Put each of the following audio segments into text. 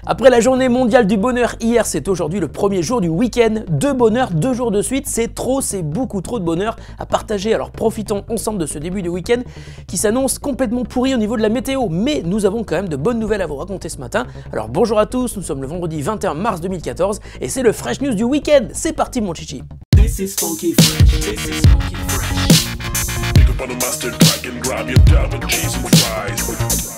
Après la journée mondiale du bonheur hier, c'est aujourd'hui le premier jour du week-end. De bonheur, 2 jours de suite, c'est beaucoup trop de bonheur à partager. Alors profitons ensemble de ce début de week-end qui s'annonce complètement pourri au niveau de la météo. Mais nous avons quand même de bonnes nouvelles à vous raconter ce matin. Alors bonjour à tous, nous sommes le vendredi 21 mars 2014 et c'est le Fresh News du week-end. C'est parti mon chichi. This is funky fresh. This is funky fresh. Pick up on a mustard pack and grab your dab and cheese and fries.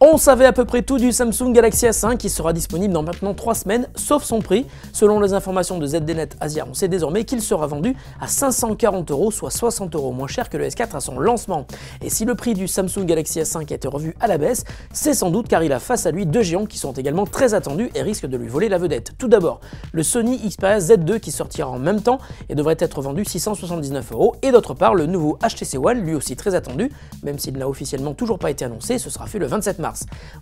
On savait à peu près tout du Samsung Galaxy A5 qui sera disponible dans maintenant 3 semaines, sauf son prix. Selon les informations de ZDNet Asia, on sait désormais qu'il sera vendu à 540 €, soit 60 € moins cher que le S4 à son lancement. Et si le prix du Samsung Galaxy A5 a été revu à la baisse, c'est sans doute car il a face à lui 2 géants qui sont également très attendus et risquent de lui voler la vedette. Tout d'abord, le Sony Xperia Z2 qui sortira en même temps et devrait être vendu 679 €. Et d'autre part, le nouveau HTC One, lui aussi très attendu, même s'il n'a officiellement toujours pas été annoncé, ce sera fait le 27 mars.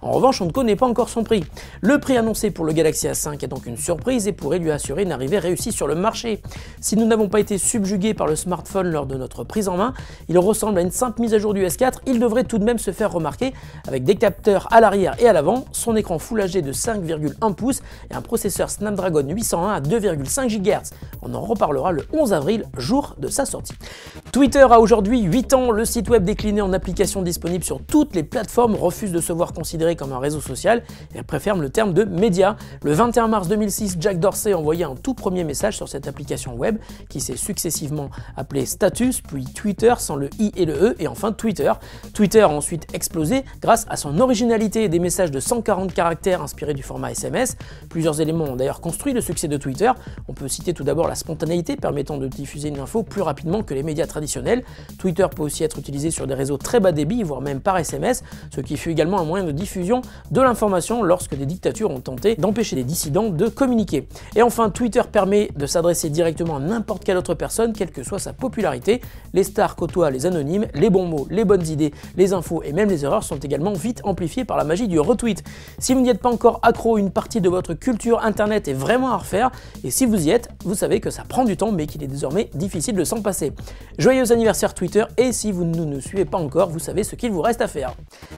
En revanche, on ne connaît pas encore son prix. Le prix annoncé pour le Galaxy A5 est donc une surprise et pourrait lui assurer une arrivée réussie sur le marché. Si nous n'avons pas été subjugués par le smartphone lors de notre prise en main, il ressemble à une simple mise à jour du S4, il devrait tout de même se faire remarquer avec des capteurs à l'arrière et à l'avant, son écran Full HD de 5,1 pouces et un processeur Snapdragon 801 à 2,5 GHz. On en reparlera le 11 avril, jour de sa sortie. Twitter a aujourd'hui 8 ans, le site web décliné en application disponible sur toutes les plateformes refuse de se voir considéré comme un réseau social et préfère le terme de média. Le 21 mars 2006, Jack Dorsey envoyait un tout premier message sur cette application web qui s'est successivement appelée Status, puis Twitter sans le i et le e et enfin Twitter. Twitter a ensuite explosé grâce à son originalité et des messages de 140 caractères inspirés du format SMS. Plusieurs éléments ont d'ailleurs construit le succès de Twitter. On peut citer tout d'abord la spontanéité permettant de diffuser une info plus rapidement que les médias traditionnels. Twitter peut aussi être utilisé sur des réseaux très bas débit, voire même par SMS, ce qui fut également un moyen de diffusion de l'information lorsque des dictatures ont tenté d'empêcher les dissidents de communiquer. Et enfin, Twitter permet de s'adresser directement à n'importe quelle autre personne, quelle que soit sa popularité. Les stars côtoient les anonymes, les bons mots, les bonnes idées, les infos et même les erreurs sont également vite amplifiées par la magie du retweet. Si vous n'y êtes pas encore accro, une partie de votre culture internet est vraiment à refaire, et si vous y êtes, vous savez que ça prend du temps mais qu'il est désormais difficile de s'en passer. Joyeux anniversaire Twitter, et si vous ne nous suivez pas encore, vous savez ce qu'il vous reste à faire.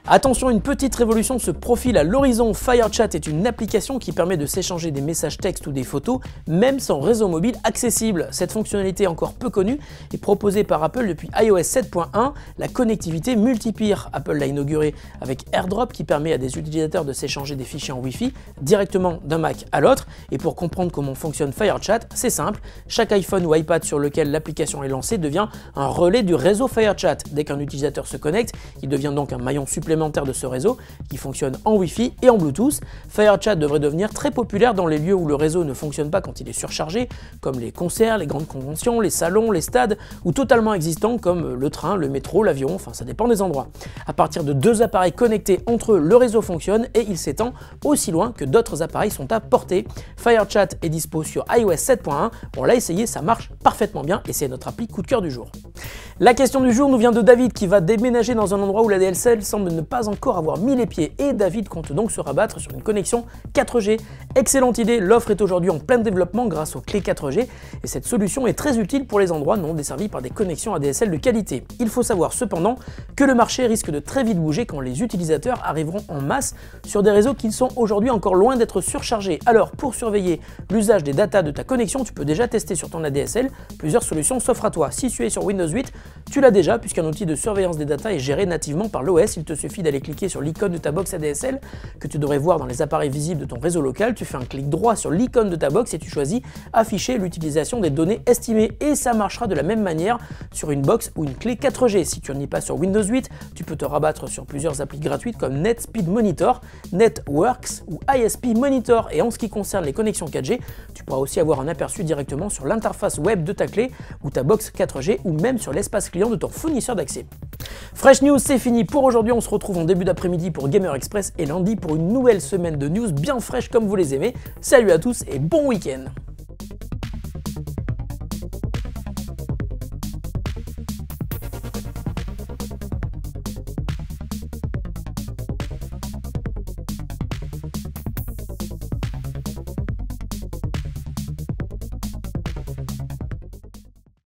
Attention, une petite révolution se profile à l'horizon. FireChat est une application qui permet de s'échanger des messages textes ou des photos, même sans réseau mobile accessible. Cette fonctionnalité encore peu connue est proposée par Apple depuis iOS 7.1. La connectivité multi-peer, Apple l'a inaugurée avec AirDrop qui permet à des utilisateurs de s'échanger des fichiers en Wi-Fi directement d'un Mac à l'autre. Et pour comprendre comment fonctionne FireChat, c'est simple. Chaque iPhone ou iPad sur lequel l'application est lancée devient un relais du réseau FireChat. Dès qu'un utilisateur se connecte, il devient donc un maillon supplémentaire de ce réseau qui fonctionne en Wi-Fi et en Bluetooth. FireChat devrait devenir très populaire dans les lieux où le réseau ne fonctionne pas quand il est surchargé, comme les concerts, les grandes conventions, les salons, les stades, ou totalement existants comme le train, le métro, l'avion, enfin ça dépend des endroits. À partir de 2 appareils connectés entre eux, le réseau fonctionne et il s'étend aussi loin que d'autres appareils sont à portée. FireChat est dispo sur iOS 7.1, on l'a essayé, ça marche parfaitement bien et c'est notre appli coup de cœur du jour. La question du jour nous vient de David qui va déménager dans un endroit où la DSL semble ne pas encore avoir mis les pieds et David compte donc se rabattre sur une connexion 4G. Excellente idée, l'offre est aujourd'hui en plein développement grâce aux clés 4G et cette solution est très utile pour les endroits non desservis par des connexions ADSL de qualité. Il faut savoir cependant que le marché risque de très vite bouger quand les utilisateurs arriveront en masse sur des réseaux qui sont aujourd'hui encore loin d'être surchargés. Alors pour surveiller l'usage des datas de ta connexion, tu peux déjà tester sur ton ADSL, plusieurs solutions s'offrent à toi. Si tu es sur Windows 8, tu l'as déjà puisqu'un outil de surveillance des datas est géré nativement par l'OS, il te suffit d'aller cliquer sur l'icône de ta box ADSL que tu devrais voir dans les appareils visibles de ton réseau local, tu fais un clic droit sur l'icône de ta box et tu choisis afficher l'utilisation des données estimées et ça marchera de la même manière sur une box ou une clé 4G. Si tu n'en es pas sur Windows 8, tu peux te rabattre sur plusieurs applis gratuites comme NetSpeed Monitor, Networks ou ISP Monitor et en ce qui concerne les connexions 4G, tu pourras aussi avoir un aperçu directement sur l'interface web de ta clé ou ta box 4G ou même sur l'espace client de ton fournisseur d'accès. Fresh News, c'est fini pour aujourd'hui, on se retrouve en début d'après-midi pour Gamer Express et lundi pour une nouvelle semaine de news bien fraîches comme vous les aimez. Salut à tous et bon week-end.